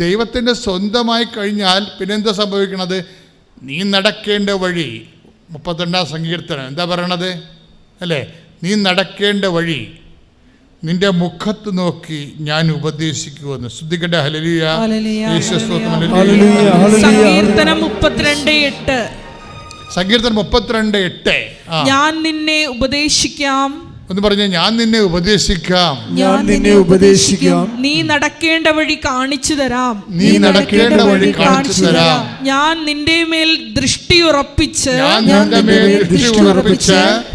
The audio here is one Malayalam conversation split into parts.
ദൈവത്തിൻ്റെ സ്വന്തമായി കഴിഞ്ഞാൽ പിന്നെന്താ സംഭവിക്കണത്? നീ നടക്കേണ്ട വഴി, 32 സങ്കീർത്തനം എന്താ പറയണത് അല്ലേ? നീ നടക്കേണ്ട വഴി നിന്റെ മുഖത്ത് നോക്കി ഞാൻ ഉപദേശിക്കുമെന്ന്. ശ്രദ്ധിക്കട്ടെ. ഹല്ലേലൂയ, സങ്കീർത്തനം 32:8. സങ്കീർത്തനം 32:8. ഞാൻ നിന്നെ ഉപദേശിക്കാം എന്ന് പറഞ്ഞ, ഞാൻ നിന്നെ ഉപദേശിക്കാം, ഞാൻ നിന്നെ ഉപദേശിക്കാം. നീ നടക്കേണ്ട വഴി കാണിച്ചു തരാം, നീ നടക്കേണ്ട വഴി കാണിച്ചു തരാം. ഞാൻ നിന്റെ മേൽ ദൃഷ്ടി ഉറപ്പിച്ച്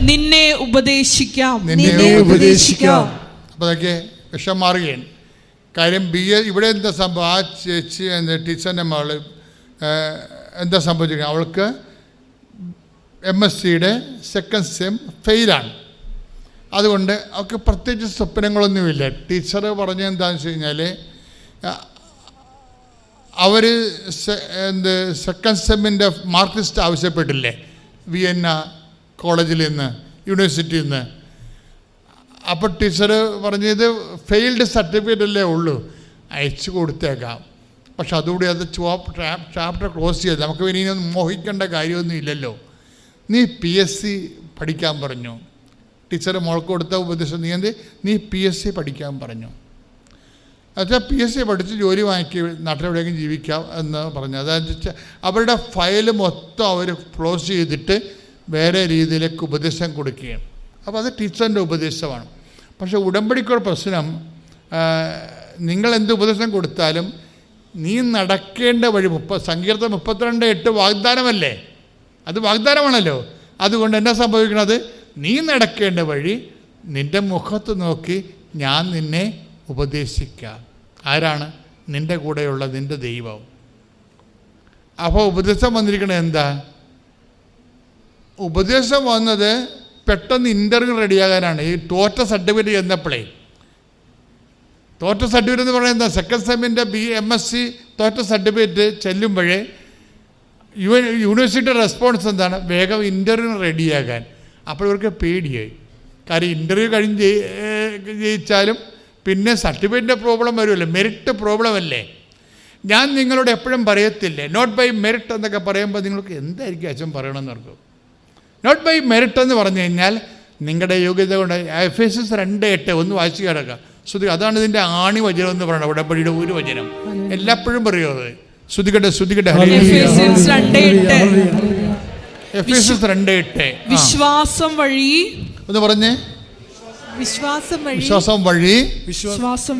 നിന്നെ ഉപദേശിക്കാം, നിന്നെ ഉപദേശിക്കാം. അപ്പോൾ അതൊക്കെ വിഷം മാറുകയാണ്. കാര്യം ഇവിടെ എന്താ സംഭവം? ആ ചേച്ചി ടീച്ചറിൻ്റെ മകള് എന്താ സംഭവിച്ചിരിക്കുന്നത്? അവൾക്ക് MSCയുടെ സെക്കൻഡ് സെം ഫെയിലാണ്. അതുകൊണ്ട് അവർക്ക് പ്രത്യേകിച്ച് സ്വപ്നങ്ങളൊന്നുമില്ല. ടീച്ചർ പറഞ്ഞത് എന്താണെന്ന് വെച്ച് കഴിഞ്ഞാൽ, അവർ സെക്കൻഡ് സെമ്മിൻ്റെ മാർക്ക് ലിസ്റ്റ് ആവശ്യപ്പെട്ടില്ലേ വിയന്ന കോളേജിൽ നിന്ന്, യൂണിവേഴ്സിറ്റിയിൽ നിന്ന്. അപ്പോൾ ടീച്ചർ പറഞ്ഞത് ഫെയിൽഡ് സർട്ടിഫിക്കറ്റ് അല്ലേ ഉള്ളൂ, അയച്ചു കൊടുത്തേക്കാം. പക്ഷെ അതുകൂടി അത് ചാപ്റ്റർ ക്ലോസ് ചെയ്ത് നമുക്ക് ഇനിയൊന്നും മോഹിക്കേണ്ട കാര്യമൊന്നും ഇല്ലല്ലോ. നീ PSC പഠിക്കാൻ പറഞ്ഞു. ടീച്ചർ മോൾക്ക് കൊടുത്ത ഉപദേശം നീ PSC പഠിക്കാൻ പറഞ്ഞു. എന്നുവെച്ചാൽ PSC പഠിച്ച് ജോലി വാങ്ങിക്കി നാട്ടിലെവിടെയെങ്കിലും ജീവിക്കാം എന്ന് പറഞ്ഞു. അതായത് അവരുടെ ഫയൽ മൊത്തം അവർ ക്ലോസ് ചെയ്തിട്ട് വേറെ രീതിയിലേക്ക് ഉപദേശം കൊടുക്കുകയാണ്. അപ്പോൾ അത് ടീച്ചറിൻ്റെ ഉപദേശമാണ്. പക്ഷേ ഉടമ്പടിക്കൊരു പ്രശ്നം, നിങ്ങൾ എന്ത് ഉപദേശം കൊടുത്താലും നീ നടക്കേണ്ട വഴി സങ്കീർത്തനം 32:8 വാഗ്ദാനമല്ലേ? അത് വാഗ്ദാനമാണല്ലോ. അതുകൊണ്ട് എന്നാ സംഭവിക്കണത്? നീ നടക്കേണ്ട വഴി നിൻ്റെ മുഖത്ത് നോക്കി ഞാൻ നിന്നെ ഉപദേശിക്കാം. ആരാണ്? നിൻ്റെ കൂടെയുള്ള നിൻ്റെ ദൈവം. അപ്പോൾ ഉപദേശം വന്നിരിക്കണത് എന്താ? ഉപദേശം വന്നത് പെട്ടെന്ന് ഇൻ്റർവ്യൂ റെഡിയാകാനാണ്. ഈ തോറ്റ സർട്ടിഫിക്കറ്റ് ചെന്നപ്പോഴേ, തോറ്റ സർട്ടിഫിക്കറ്റ് എന്ന് പറയുന്നത് സെക്കൻഡ് സെമ്മിൻ്റെ MSc തോറ്റ സർട്ടിഫിക്കറ്റ് ചെല്ലുമ്പോഴേ യൂണിവേഴ്സിറ്റിയുടെ റെസ്പോൺസ് എന്താണ്? വേഗം ഇൻ്റർവ്യൂ റെഡിയാകാൻ. അപ്പോൾ ഇവർക്ക് പേടിയായി. കാര്യം ഇൻ്റർവ്യൂ കഴിഞ്ഞ് ജയിച്ചാലും പിന്നെ സർട്ടിഫിക്കറ്റിൻ്റെ പ്രോബ്ലം വരുമല്ലോ, മെറിറ്റ് പ്രോബ്ലം അല്ലേ. ഞാൻ നിങ്ങളോട് എപ്പോഴും പറയത്തില്ലേ, നോട്ട് ബൈ മെറിറ്റ് എന്നൊക്കെ പറയുമ്പോൾ നിങ്ങൾക്ക് എന്തായിരിക്കും അച്ഛൻ പറയണമെന്ന് ഓർക്കും. നോട്ട് ബൈ മെറിറ്റ് എന്ന് പറഞ്ഞു കഴിഞ്ഞാൽ നിങ്ങളുടെ യോഗ്യത കൊണ്ട്. Ephesians 2:8 ഒന്ന് വായിച്ചു കിടക്കുക. അതാണ് ഇതിൻ്റെ ആണി വചനം എന്ന് പറയുന്നത്, ഉടമ്പടിയുടെ ഒരു വചനം. എല്ലാപ്പോഴും പറയുമോ അത്? ശ്രദ്ധിക്കട്ടെ. Ephesians 2:8. വിശ്വാസം വഴി എന്ന് പറഞ്ഞേ, വിശ്വാസം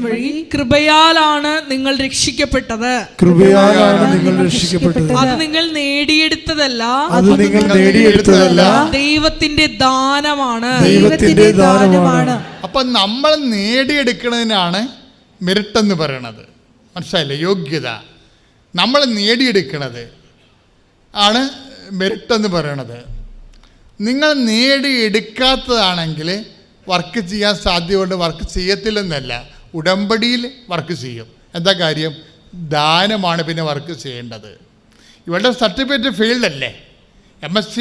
വഴി കൃപയാലാണ് നിങ്ങൾ രക്ഷിക്കപ്പെട്ടത്. അത് നിങ്ങൾ നേടിയെടുത്തതല്ല, ദൈവത്തിന്റെ ദാനമാണ്. അപ്പൊ നമ്മൾ നേടിയെടുക്കുന്നതിനാണ് മെറിറ്റ് എന്ന് പറയണത്. മനസ്സിലായില്ലേ? യോഗ്യത നമ്മൾ നേടിയെടുക്കുന്നത് ആണ് മെറിറ്റ് എന്ന് പറയണത്. നിങ്ങൾ നേടിയെടുക്കാത്തതാണെങ്കിൽ വർക്ക് ചെയ്യാൻ സാധ്യതയുണ്ട്. വർക്ക് ചെയ്യത്തില്ലെന്നല്ല, ഉടമ്പടിയിൽ വർക്ക് ചെയ്യും. എന്താ കാര്യം? ദാനമാണ് പിന്നെ വർക്ക് ചെയ്യേണ്ടത്. ഇവരുടെ സർട്ടിഫിക്കറ്റ് ഫെയിൽഡ് അല്ലേ? MSc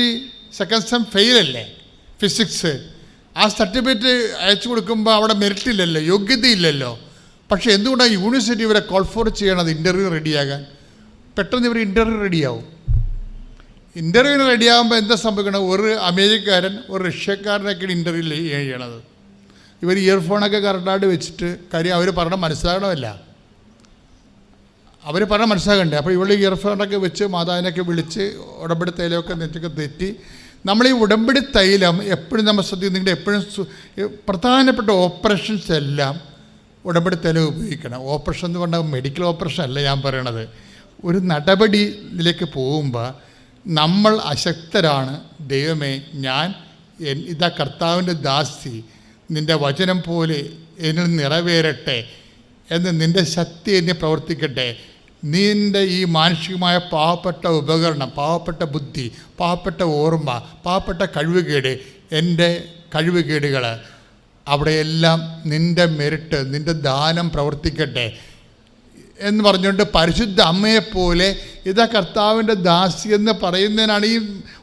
സെക്കൻഡ് സെം ഫെയിലല്ലേ ഫിസിക്സ്? ആ സർട്ടിഫിക്കറ്റ് അയച്ചു കൊടുക്കുമ്പോൾ അവിടെ മെറിറ്റ് ഇല്ലല്ലോ, യോഗ്യതയില്ലല്ലോ. പക്ഷേ എന്തുകൊണ്ടാണ് യൂണിവേഴ്സിറ്റി ഇവരെ കോൾ ഫോർ ചെയ്യണത്? ഇൻ്റർവ്യൂ റെഡിയാകാൻ. പെട്ടെന്ന് ഇവർ ഇൻ്റർവ്യൂ റെഡിയാവും. ഇൻ്റർവ്യൂവിന് റെഡിയാകുമ്പോൾ എന്താ സംഭവിക്കണം? ഒരു അമേരിക്കക്കാരൻ ഒരു റഷ്യക്കാരനൊക്കെയാണ് ഇൻ്റർവ്യൂ ചെയ്യണത്. ഇവർ ഇയർഫോണൊക്കെ കറക്റ്റായിട്ട് വെച്ചിട്ട്, കാര്യം അവർ പറഞ്ഞാൽ മനസ്സിലാകണമല്ല, അവർ പറഞ്ഞാൽ മനസ്സിലാകണ്ടേ. അപ്പോൾ ഇവിടെ ഇയർഫോണൊക്കെ വെച്ച് മാതാവിനൊക്കെ വിളിച്ച് ഉടമ്പടി തൈലമൊക്കെ നെറ്റൊക്കെ തെറ്റി. നമ്മൾ ഈ ഉടമ്പടി തൈലം എപ്പോഴും നമ്മൾ ശ്രദ്ധിക്കുന്നുണ്ട്. എപ്പോഴും പ്രധാനപ്പെട്ട ഓപ്പറേഷൻസ് എല്ലാം ഉടമ്പടി തൈലം ഉപയോഗിക്കണം. ഓപ്പറേഷൻ എന്ന് പറഞ്ഞാൽ മെഡിക്കൽ ഓപ്പറേഷൻ അല്ല ഞാൻ പറയണത്. ഒരു നടപടിയിലേക്ക് പോകുമ്പോൾ നമ്മൾ അശക്തരാണ്. ദൈവമേ, ഞാൻ ഇതാ കർത്താവിൻ്റെ ദാസി, നിൻ്റെ വചനം പോലെ എന്നിൽ നിറവേറട്ടെ എന്ന് നിൻ്റെ ശക്തി എന്നെ പ്രവർത്തിക്കട്ടെ. നിൻ്റെ ഈ മാനുഷികമായ പാവപ്പെട്ട ഉപകരണം, പാവപ്പെട്ട ബുദ്ധി, പാവപ്പെട്ട ഓർമ്മ, പാവപ്പെട്ട കഴിവുകേട്, എൻ്റെ കഴിവുകേടുകൾ അവിടെയെല്ലാം നിൻ്റെ മെറിറ്റ്, നിൻ്റെ ദാനം പ്രവർത്തിക്കട്ടെ എന്ന് പറഞ്ഞുകൊണ്ട് പരിശുദ്ധ അമ്മയെപ്പോലെ ഇതാ കർത്താവിൻ്റെ ദാസി എന്ന് പറയുന്നതിനാണ് ഈ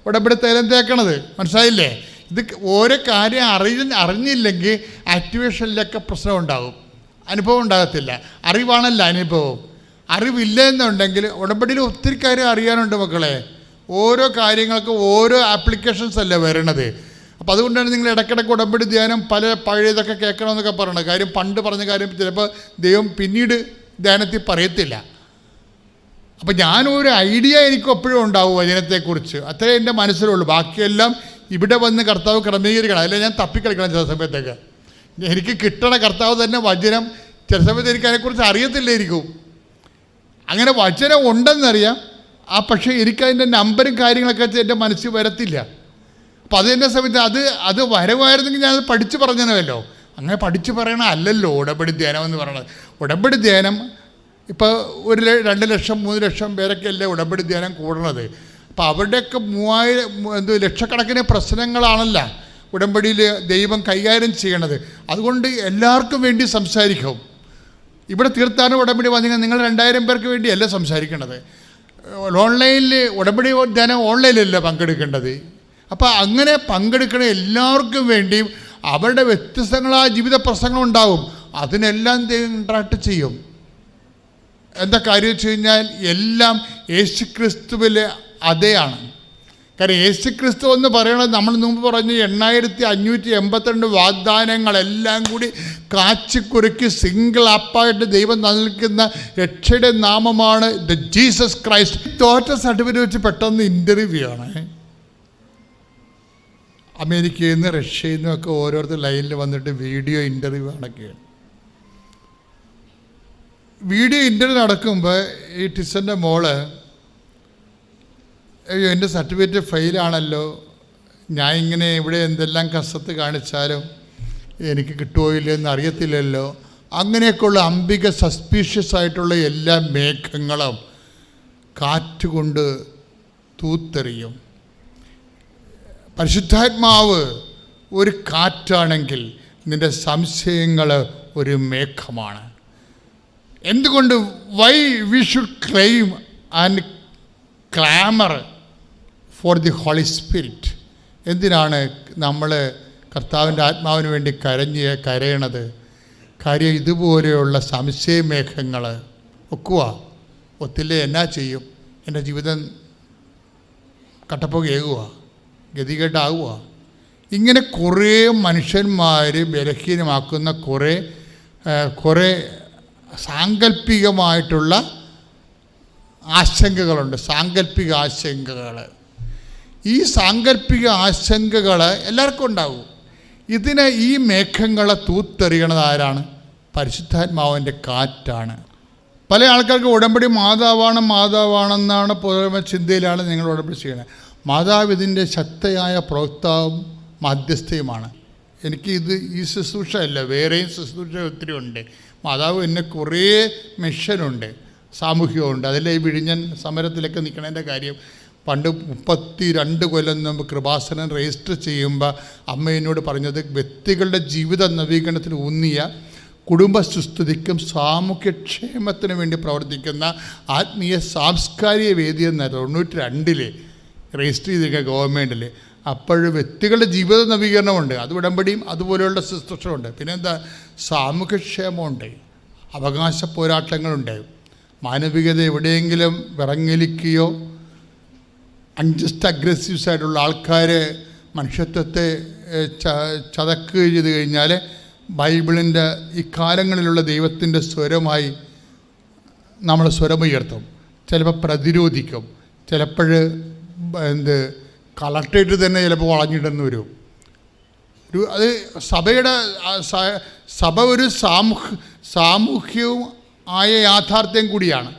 ഉടമ്പടി തൈലം തേക്കണത്. മനസ്സിലായില്ലേ? ഇത് ഓരോ കാര്യം അറിഞ്ഞില്ലെങ്കിൽ ആക്ടിവേഷനിലൊക്കെ പ്രശ്നം ഉണ്ടാകും, അനുഭവം ഉണ്ടാകത്തില്ല. അറിവാണല്ലോ അനുഭവം. അറിവില്ല എന്നുണ്ടെങ്കിൽ ഉടമ്പടിയിൽ ഒത്തിരി കാര്യം അറിയാനുണ്ട് മക്കളെ. ഓരോ കാര്യങ്ങൾക്കും ഓരോ ആപ്ലിക്കേഷൻസ് അല്ലേ വരണത്. അപ്പോൾ അതുകൊണ്ടാണ് നിങ്ങൾ ഇടയ്ക്കിടയ്ക്ക് ഉടമ്പടി ധ്യാനം പഴയതൊക്കെ കേൾക്കണമെന്നൊക്കെ പറയണത്. കാര്യം പണ്ട് പറഞ്ഞ കാര്യം ചിലപ്പോൾ ദൈവം പിന്നീട് ധ്യാനത്തിൽ പറയത്തില്ല. അപ്പം ഞാനൊരു ഐഡിയ എനിക്ക് എപ്പോഴും ഉണ്ടാവും വചനത്തെക്കുറിച്ച്, അത്രേ എൻ്റെ മനസ്സിലുള്ളൂ. ബാക്കിയെല്ലാം ഇവിടെ വന്ന് കർത്താവ് ക്രമീകരിക്കണം. അതിൽ ഞാൻ തപ്പിക്കളിക്കണം ചില സമയത്തൊക്കെ. എനിക്ക് കിട്ടണ കർത്താവ് തന്നെ വചനം ചില സമയത്ത് എനിക്ക് അതിനെക്കുറിച്ച് അറിയത്തില്ലായിരിക്കും. അങ്ങനെ വചനം ഉണ്ടെന്നറിയാം, പക്ഷേ എനിക്കതിൻ്റെ നമ്പറും കാര്യങ്ങളൊക്കെ എൻ്റെ മനസ്സിൽ വരത്തില്ല. അപ്പം അത് എൻ്റെ സമയത്ത് അത് വരവായിരുന്നെങ്കിൽ ഞാനത് പഠിച്ച് പറഞ്ഞനല്ലോ. അങ്ങനെ പഠിച്ച് പറയണ അല്ലല്ലോ ഉടമ്പടി ധ്യാനം എന്ന് പറയണത്. ഉടമ്പടി ധ്യാനം ഇപ്പോൾ 2 ലക്ഷം 3 ലക്ഷം പേരൊക്കെ അല്ലേ ഉടമ്പടി ധ്യാനം കൂടണത്. അപ്പോൾ അവരുടെയൊക്കെ 3000 ലക്ഷക്കണക്കിന് പ്രശ്നങ്ങളാണല്ലോ ഉടമ്പടിയിൽ ദൈവം കൈകാര്യം ചെയ്യണത്. അതുകൊണ്ട് എല്ലാവർക്കും വേണ്ടി സംസാരിക്കും. ഇവിടെ തീർത്ഥാടന ഉടമ്പടി വന്നെങ്കിൽ നിങ്ങൾ 2000 പേർക്ക് വേണ്ടിയല്ല സംസാരിക്കേണ്ടത്. ഓൺലൈനിൽ ഉടമ്പടി ധ്യാനം ഓൺലൈനിലല്ല പങ്കെടുക്കേണ്ടത്. അപ്പോൾ അങ്ങനെ പങ്കെടുക്കണ എല്ലാവർക്കും വേണ്ടിയും അവരുടെ വ്യത്യസ്തങ്ങളായ ജീവിത പ്രശ്നങ്ങളുണ്ടാവും. അതിനെല്ലാം ദൈവം ഇൻട്രാക്ട് ചെയ്യും. എന്താ കാര്യം വെച്ച് കഴിഞ്ഞാൽ എല്ലാം യേശുക്രിസ്തുവിൽ അതേയാണ്. കാരണം യേശുക്രിസ്തു എന്ന് പറയുന്നത് നമ്മൾ മുമ്പ് പറഞ്ഞു 8582 വാഗ്ദാനങ്ങളെല്ലാം കൂടി കാച്ചിക്കുറുക്കി സിംഗിൾ അപ്പായിട്ട് ദൈവം നൽകുന്ന രക്ഷയുടെ നാമമാണ് ദ ജീസസ് ക്രൈസ്റ്റ്. തോറ്റ സർട്ടിഫിക്കറ്റ് വെച്ച് പെട്ടെന്ന് ഇൻ്റർവ്യൂ ആണ്. അമേരിക്കയിൽ നിന്ന് റഷ്യയിൽ നിന്നൊക്കെ ഓരോരുത്തർ ലൈനിൽ വന്നിട്ട് വീഡിയോ ഇൻ്റർവ്യൂ ആണൊക്കെയാണ്. വീഡിയോ ഇൻ്റർവ്യൂ നടക്കുമ്പോൾ ഈ ടിസൻ്റെ മോള്, അയ്യോ എൻ്റെ സർട്ടിഫിക്കറ്റ് ഫെയിലാണല്ലോ, ഞാൻ ഇങ്ങനെ ഇവിടെ എന്തെല്ലാം കസത്ത് കാണിച്ചാലും എനിക്ക് കിട്ടുമോ ഇല്ലെന്ന് അറിയത്തില്ലല്ലോ. അങ്ങനെയൊക്കെയുള്ള അംബിക സസ്പീഷ്യസ് ആയിട്ടുള്ള എല്ലാ മേഘങ്ങളും കാറ്റുകൊണ്ട് തൂത്തെറിയും. പരിശുദ്ധാത്മാവ് ഒരു കാറ്റാണെങ്കിൽ നിൻ്റെ സംശയങ്ങൾ ഒരു മേഘമാണ്. എന്തുകൊണ്ട് why we should claim and clamour for the Holy Spirit? എന്തിനാണ് നമ്മൾ കർത്താവിൻ്റെ ആത്മാവിന് വേണ്ടി കരയണത്? കാര്യം ഇതുപോലെയുള്ള സംശയമേഘങ്ങൾ ഒത്തില്ലേ എന്നാ ചെയ്യും? എൻ്റെ ജീവിതം കട്ടപ്പുകയാകുക, ഗതികേട്ടാകുക. ഇങ്ങനെ കുറേ മനുഷ്യന്മാർ ബലഹീനമാക്കുന്ന കുറേ സാങ്കല്പികമായിട്ടുള്ള ആശങ്കകളുണ്ട്. സാങ്കല്പിക ആശങ്കകൾ. ഈ സാങ്കല്പിക ആശങ്കകൾ എല്ലാവർക്കും ഉണ്ടാവും. ഈ മേഘങ്ങളെ തൂത്തെറിയണത് ആരാണ്? പരിശുദ്ധാത്മാവിൻ്റെ കാറ്റാണ്. പല ആൾക്കാർക്ക് ഉടമ്പടി മാതാവാണെന്നാണ് പൊതുവെ ചിന്തയിലാണ് നിങ്ങൾ ഉടമ്പടി ചെയ്യണത്. മാതാവ് ഇതിൻ്റെ ശക്തയായ പ്രവക്താവും മധ്യസ്ഥയുമാണ്. ഈ ശുശ്രൂഷ അല്ല, വേറെയും ശുശ്രൂഷ ഒത്തിരി ഉണ്ട്. മാതാവ് എന്നെ കുറേ മിഷനുണ്ട്, സാമൂഹ്യമുണ്ട്. അതിലെ ഈ വിഴിഞ്ഞൻ സമരത്തിലൊക്കെ നിൽക്കണതിൻ്റെ കാര്യം പണ്ട് 32 കൊല്ലം മുമ്പ് കൃപാസനം രജിസ്റ്റർ ചെയ്യുമ്പോൾ അമ്മ എന്നോട് പറഞ്ഞത് വ്യക്തികളുടെ ജീവിത നവീകരണത്തിന് ഊന്നിയ കുടുംബ സുസ്ഥിതിക്കും സാമൂഹ്യക്ഷേമത്തിനു വേണ്ടി പ്രവർത്തിക്കുന്ന ആത്മീയ സാംസ്കാരിക വേദി എന്ന 92 രജിസ്റ്റർ ചെയ്തിരിക്കുക ഗവൺമെൻറ്റിൽ. അപ്പോഴും വ്യക്തികളുടെ ജീവിത നവീകരണമുണ്ട്, അത് ഉടമ്പടിയും അതുപോലെയുള്ള ശുശ്രൂഷയുണ്ട്. പിന്നെന്താ, സാമൂഹ്യക്ഷേമമുണ്ട്, അവകാശ പോരാട്ടങ്ങളുണ്ട്. മാനവികത എവിടെയെങ്കിലും വിറങ്ങലിക്കുകയോ അൺജസ്റ്റ് അഗ്രസീവ്സ് ആയിട്ടുള്ള ആൾക്കാർ മനുഷ്യത്വത്തെ ചതക്കുകയോ ചെയ്ത് കഴിഞ്ഞാൽ ബൈബിളിൻ്റെ ഈ കാലങ്ങളിലുള്ള ദൈവത്തിൻ്റെ സ്വരമായി നമ്മൾ സ്വരമുയർത്തും. ചിലപ്പോൾ പ്രതിരോധിക്കും, ചിലപ്പോൾ കളക്ടറേറ്റ് തന്നെ ചിലപ്പോൾ വളഞ്ഞിട്ടെന്ന് വരും. അത് സഭ ഒരു സാമൂഹ്യവും ആയ യാഥാർത്ഥ്യം കൂടിയാണ്.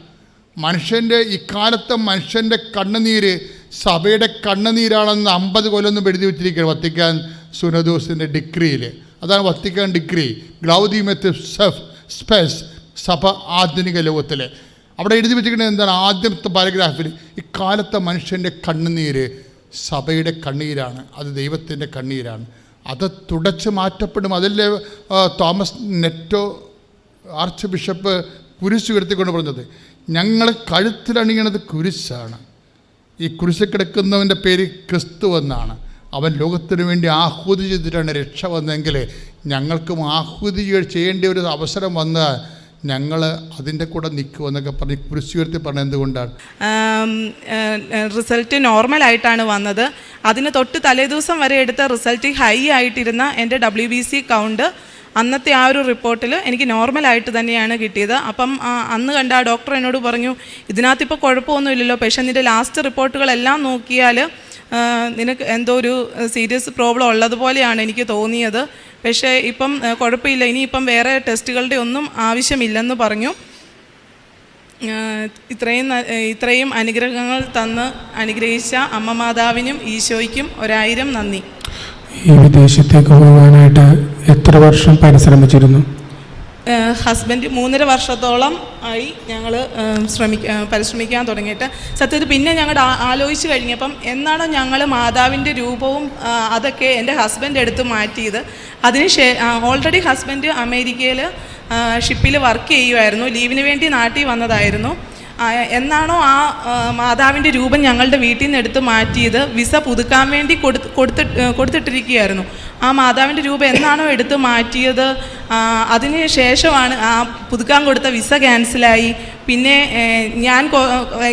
ഇക്കാലത്തെ മനുഷ്യൻ്റെ കണ്ണുനീര് സഭയുടെ കണ്ണുനീരാണെന്ന് 50 കൊല്ലം എഴുതി വെച്ചിരിക്കുകയാണ് വത്തിക്കാൻ സുനദോസിൻ്റെ ഡിക്രിയിൽ. അതാണ് വത്തിക്കാൻ ഡിക്രി, ഗ്ലൗദിമെത്ത് സ്പെസ്, സഭ ആധുനിക ലോകത്തിൽ. അവിടെ എഴുതി വെച്ചിരിക്കുന്നത് എന്താണ്? ആദ്യത്തെ പാരഗ്രാഫിൽ ഇക്കാലത്തെ മനുഷ്യൻ്റെ കണ്ണുനീര് സഭയുടെ കണ്ണീരാണ്, അത് ദൈവത്തിൻ്റെ കണ്ണീരാണ്. അത് തുടച്ച് മാറ്റപ്പെടും. അതല്ലേ തോമസ് നെറ്റോ ആർച്ച് ബിഷപ്പ് കുരിശ് ഉയർത്തിക്കൊണ്ട് പറഞ്ഞത്, ഞങ്ങൾ കഴുത്തിലണിയണത് കുരിശാണ്, ഈ കുരിശ് കിടക്കുന്നവൻ്റെ പേര് ക്രിസ്തു എന്നാണ്. അവൻ ലോകത്തിന് വേണ്ടി ആഹൂതി ചെയ്തിട്ടാണ് രക്ഷ വന്നതെങ്കിൽ ഞങ്ങൾക്കും ആഹൂതി ചെയ്യേണ്ട ഒരു അവസരം വന്നാൽ ഞങ്ങൾ അതിൻ്റെ കൂടെ നിൽക്കുമെന്നൊക്കെ പറഞ്ഞ് കുരിശ് ഉയർത്തി പറഞ്ഞത് എന്തുകൊണ്ടാണ്? റിസൾട്ട് നോർമലായിട്ടാണ് വന്നത്. അതിന് തൊട്ട് തലേദിവസം വരെ എടുത്ത റിസൾട്ട് ഹൈ ആയിട്ടിരുന്ന എൻ്റെ WBC കൗണ്ട് അന്നത്തെ ആ ഒരു റിപ്പോർട്ടിൽ എനിക്ക് നോർമലായിട്ട് തന്നെയാണ് കിട്ടിയത്. അപ്പം അന്ന് കണ്ട ആ ഡോക്ടർ എന്നോട് പറഞ്ഞു, ഇതിനകത്തിപ്പോൾ കുഴപ്പമൊന്നുമില്ലല്ലോ, പക്ഷേ നിൻ്റെ ലാസ്റ്റ് റിപ്പോർട്ടുകളെല്ലാം നോക്കിയാൽ നിനക്ക് എന്തോ ഒരു സീരിയസ് പ്രോബ്ലം ഉള്ളതുപോലെയാണ് എനിക്ക് തോന്നിയത്. പക്ഷേ ഇപ്പം കുഴപ്പമില്ല, ഇനിയിപ്പം വേറെ ടെസ്റ്റുകളുടെ ഒന്നും ആവശ്യമില്ലെന്ന് പറഞ്ഞു. ഇത്രയും അനുഗ്രഹങ്ങൾ തന്ന് അനുഗ്രഹിച്ച അമ്മ മാതാവിനും ഈശോയ്ക്കും 1000 നന്ദി. ഈ വിദേശത്തേക്ക് പോകാനായിട്ട് എത്ര വർഷം പരിശ്രമിച്ചിരുന്നു? ഹസ്ബൻഡ് 3.5 വർഷത്തോളം ആയി ഞങ്ങൾ പരിശ്രമിക്കാൻ തുടങ്ങിയിട്ട്. സത്യത്തിൽ പിന്നെ ഞങ്ങൾ ആലോചിച്ച് കഴിഞ്ഞപ്പം എന്നാണോ ഞങ്ങൾ മാതാവിൻ്റെ രൂപവും അതൊക്കെ എൻ്റെ ഹസ്ബൻഡ് എടുത്ത് മാറ്റിയത്. ഓൾറെഡി ഹസ്ബൻഡ് അമേരിക്കയിൽ ഷിപ്പിൽ വർക്ക് ചെയ്യുമായിരുന്നു, ലീവിന് വേണ്ടി നാട്ടിൽ വന്നതായിരുന്നു. എന്നാണോ ആ മാതാവിൻ്റെ രൂപം ഞങ്ങളുടെ വീട്ടിൽ നിന്ന് എടുത്ത് മാറ്റിയത്, വിസ പുതുക്കാൻ വേണ്ടി കൊടുത്തിട്ടിരിക്കുകയായിരുന്നു. ആ മാതാവിൻ്റെ രൂപം എന്നാണോ എടുത്ത് മാറ്റിയത്, അതിന് ശേഷമാണ് ആ പുതുക്കാൻ കൊടുത്ത വിസ ക്യാൻസലായി. പിന്നെ ഞാൻ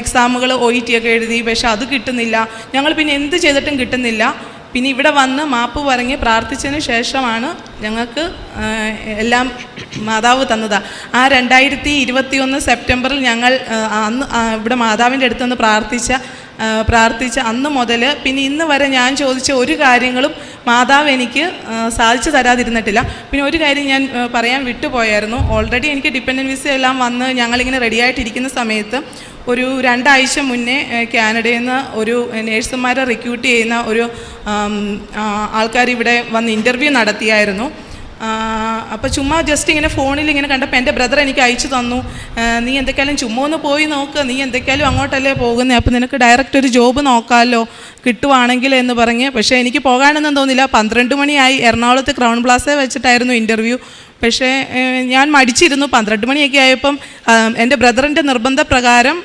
എക്സാമുകൾ OET ഒക്കെ എഴുതി, പക്ഷെ അത് കിട്ടുന്നില്ല. ഞങ്ങൾ പിന്നെ എന്ത് ചെയ്തിട്ടും കിട്ടുന്നില്ല. പിന്നെ ഇവിടെ വന്ന് മാപ്പ് പറഞ്ഞ് പ്രാർത്ഥിച്ചതിന് ശേഷമാണ് ഞങ്ങൾക്ക് എല്ലാം മാതാവ് തന്നത്. ആ 2021 സെപ്റ്റംബറിൽ ഞങ്ങൾ അന്ന് ഇവിടെ മാതാവിൻ്റെ അടുത്തുനിന്ന് പ്രാർത്ഥിച്ച അന്ന് മുതൽ പിന്നെ ഇന്ന് വരെ ഞാൻ ചോദിച്ച ഒരു കാര്യങ്ങളും മാതാവ് എനിക്ക് സാധിച്ചു തരാതിരുന്നിട്ടില്ല. പിന്നെ ഒരു കാര്യം ഞാൻ പറയാൻ വിട്ടുപോയായിരുന്നു. ഓൾറെഡി എനിക്ക് ഡിപ്പെൻഡൻറ്റ് വിസ എല്ലാം വന്ന് ഞങ്ങളിങ്ങനെ റെഡിയായിട്ടിരിക്കുന്ന സമയത്ത് ഒരു 2 ആഴ്ച മുന്നേ കാനഡയിൽ നിന്ന് ഒരു നേഴ്സുമാരെ റിക്രൂട്ട് ചെയ്യുന്ന ഒരു ആൾക്കാർ ഇവിടെ വന്ന് ഇൻ്റർവ്യൂ നടത്തിയായിരുന്നു. അപ്പോൾ ചുമ്മാ ജസ്റ്റ് ഇങ്ങനെ ഫോണിൽ ഇങ്ങനെ കണ്ടപ്പോൾ എൻ്റെ ബ്രദർ എനിക്ക് അയച്ചു തന്നു, നീ എന്തൊക്കെയാലും ചുമ്മാ ഒന്ന് പോയി നോക്ക്, നീ എന്തൊക്കെയാലും അങ്ങോട്ടല്ലേ പോകുന്നത്, അപ്പോൾ നിനക്ക് ഡയറക്റ്റ് ഒരു ജോബ് നോക്കാമല്ലോ കിട്ടുവാണെങ്കിൽ എന്ന് പറഞ്ഞ്. പക്ഷേ എനിക്ക് പോകാനൊന്നും തോന്നില്ല. 12 മണിയായി. എറണാകുളത്ത് ക്രൗൺ പ്ലാസയിൽ വെച്ചിട്ടായിരുന്നു ഇൻ്റർവ്യൂ. പക്ഷേ ഞാൻ മടിച്ചിരുന്നു. 12 മണിയൊക്കെ ആയപ്പം എൻ്റെ ബ്രദറിൻ്റെ നിർബന്ധപ്രകാരം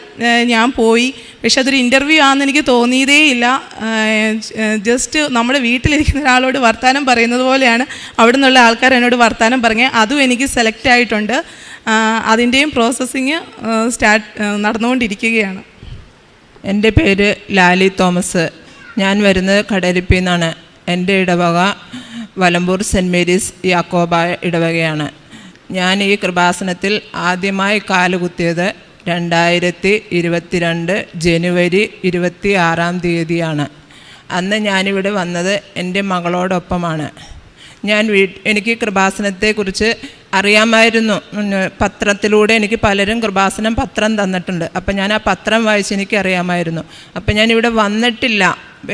ഞാൻ പോയി. പക്ഷെ അതൊരു ഇൻ്റർവ്യൂ ആണെന്ന് എനിക്ക് തോന്നിയതേയില്ല. ജസ്റ്റ് നമ്മുടെ വീട്ടിലിരിക്കുന്ന ഒരാളോട് വർത്തമാനം പറയുന്നത് പോലെയാണ് അവിടെ നിന്നുള്ള ആൾക്കാർ എന്നോട് വർത്തമാനം പറഞ്ഞത്. അതും എനിക്ക് സെലക്ട് ആയിട്ടുണ്ട്. അതിൻ്റെയും പ്രോസസ്സിങ് നടന്നുകൊണ്ടിരിക്കുകയാണ്. എൻ്റെ പേര് ലാലി തോമസ്. ഞാൻ വരുന്നത് കടലിപ്പിൽ നിന്നാണ്. എൻ്റെ ഇടവക വലമ്പൂർ സെൻറ്റ് മേരീസ് യാക്കോബ ഇടവകയാണ്. ഞാൻ ഈ കൃപാസനത്തിൽ ആദ്യമായി കാലുകുത്തിയത് 2022 ജനുവരി 26 അന്ന് ഞാനിവിടെ വന്നത് എൻ്റെ മകളോടൊപ്പമാണ്. എനിക്ക് കൃപാസനത്തെക്കുറിച്ച് അറിയാമായിരുന്നു. പത്രത്തിലൂടെ എനിക്ക് പലരും കൃപാസനം പത്രം തന്നിട്ടുണ്ട്. അപ്പം ഞാൻ ആ പത്രം വായിച്ച് എനിക്കറിയാമായിരുന്നു. അപ്പം ഞാനിവിടെ വന്നിട്ടില്ല.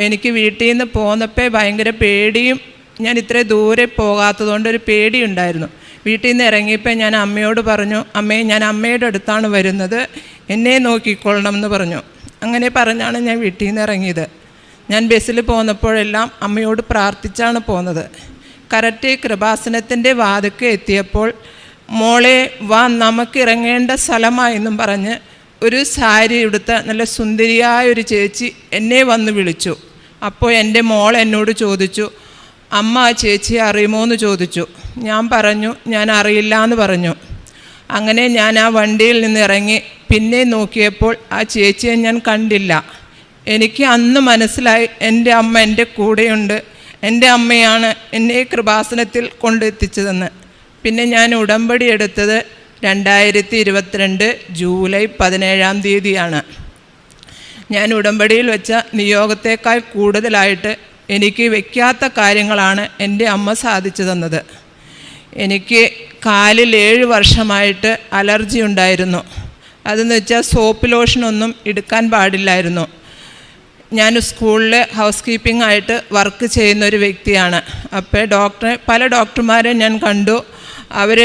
എനിക്ക് വീട്ടിൽ നിന്ന് പോന്നപ്പോൾ ഭയങ്കര പേടിയും, ഞാൻ ഇത്രയും ദൂരെ പോകാത്തതുകൊണ്ട് ഒരു പേടിയുണ്ടായിരുന്നു. വീട്ടിൽ നിന്ന് ഇറങ്ങിയപ്പോൾ ഞാൻ അമ്മയോട് പറഞ്ഞു, അമ്മേ ഞാൻ അമ്മയുടെ അടുത്താണ് വരുന്നത്, എന്നെ നോക്കിക്കൊള്ളണം എന്ന് പറഞ്ഞു. അങ്ങനെ പറഞ്ഞാണ് ഞാൻ വീട്ടിൽ നിന്ന് ഇറങ്ങിയത്. ഞാൻ ബസ്സിൽ പോന്നപ്പോഴെല്ലാം അമ്മയോട് പ്രാർത്ഥിച്ചാണ് പോകുന്നത്. കറക്റ്റ് കൃപാസനത്തിൻ്റെ വാതിൽക്ക് എത്തിയപ്പോൾ മോളെ വാ നമുക്ക് ഇറങ്ങേണ്ട സ്ഥലമായെന്നും പറഞ്ഞ് ഒരു സാരി ഉടുത്ത നല്ല സുന്ദരിയായ ഒരു ചേച്ചി എന്നെ വന്ന് വിളിച്ചു. അപ്പോൾ എൻ്റെ മോൾ എന്നോട് ചോദിച്ചു, അമ്മ ആ ചേച്ചിയെ അറിയുമോ എന്ന് ചോദിച്ചു. ഞാൻ പറഞ്ഞു ഞാൻ അറിയില്ല എന്ന് പറഞ്ഞു. അങ്ങനെ ഞാൻ ആ വണ്ടിയിൽ നിന്ന് ഇറങ്ങി പിന്നെ നോക്കിയപ്പോൾ ആ ചേച്ചിയെ ഞാൻ കണ്ടില്ല. എനിക്ക് അന്ന് മനസ്സിലായി എൻ്റെ അമ്മ എൻ്റെ കൂടെയുണ്ട്, എൻ്റെ അമ്മയാണ് എന്നെ കൃപാസനത്തിൽ കൊണ്ടെത്തിച്ചതെന്ന്. പിന്നെ ഞാൻ ഉടമ്പടി എടുത്തത് 2022 ജൂലൈ 17 ഞാൻ ഉടമ്പടിയിൽ വെച്ച നിയോഗത്തേക്കാൾ കൂടുതലായിട്ട് എനിക്ക് വയ്ക്കാത്ത കാര്യങ്ങളാണ് എൻ്റെ അമ്മ സാധിച്ചു തന്നത്. എനിക്ക് കാലിൽ 7 വർഷമായിട്ട് അലർജി ഉണ്ടായിരുന്നു. അതെന്ന് വെച്ചാൽ സോപ്പ് ലോഷനൊന്നും എടുക്കാൻ പാടില്ലായിരുന്നു. ഞാൻ സ്കൂളിൽ ഹൗസ് കീപ്പിംഗ് ആയിട്ട് വർക്ക് ചെയ്യുന്നൊരു വ്യക്തിയാണ്. അപ്പോൾ പല ഡോക്ടർമാരെ ഞാൻ കണ്ടു. അവർ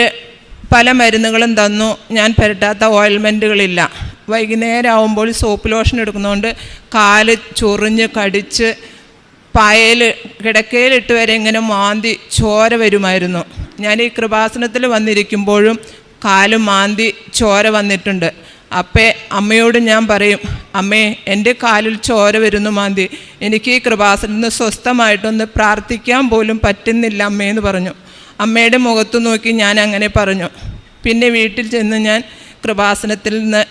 പല മരുന്നുകളും തന്നു. ഞാൻ പുരട്ടാത്ത ഓയിൽമെൻറ്റുകളില്ല. വൈകുന്നേരം ആകുമ്പോൾ സോപ്പ് ലോഷൻ എടുക്കുന്നതുകൊണ്ട് കാല് ചൊറിഞ്ഞ് കടിച്ച് പായയിൽ കിടക്കയിലിട്ട് വരെ ഇങ്ങനെ മാന്തി ചോര വരുമായിരുന്നു. ഞാൻ ഈ കൃപാസനത്തിൽ വന്നിരിക്കുമ്പോഴും കാല് മാന്തി ചോര വന്നിട്ടുണ്ട്. അപ്പോൾ അമ്മയോട് ഞാൻ പറയും, അമ്മേ എൻ്റെ കാലിൽ ചോര വരുന്നു മാന്തി, എനിക്ക് ഈ കൃപാസനത്തിൽ നിന്ന് സ്വസ്ഥമായിട്ടൊന്ന് പ്രാർത്ഥിക്കാൻ പോലും പറ്റുന്നില്ല അമ്മയെന്ന് പറഞ്ഞു. അമ്മയുടെ മുഖത്ത് നോക്കി ഞാൻ അങ്ങനെ പറഞ്ഞു. പിന്നെ വീട്ടിൽ ചെന്ന് ഞാൻ കൃപാസനത്തിൽ നിന്ന്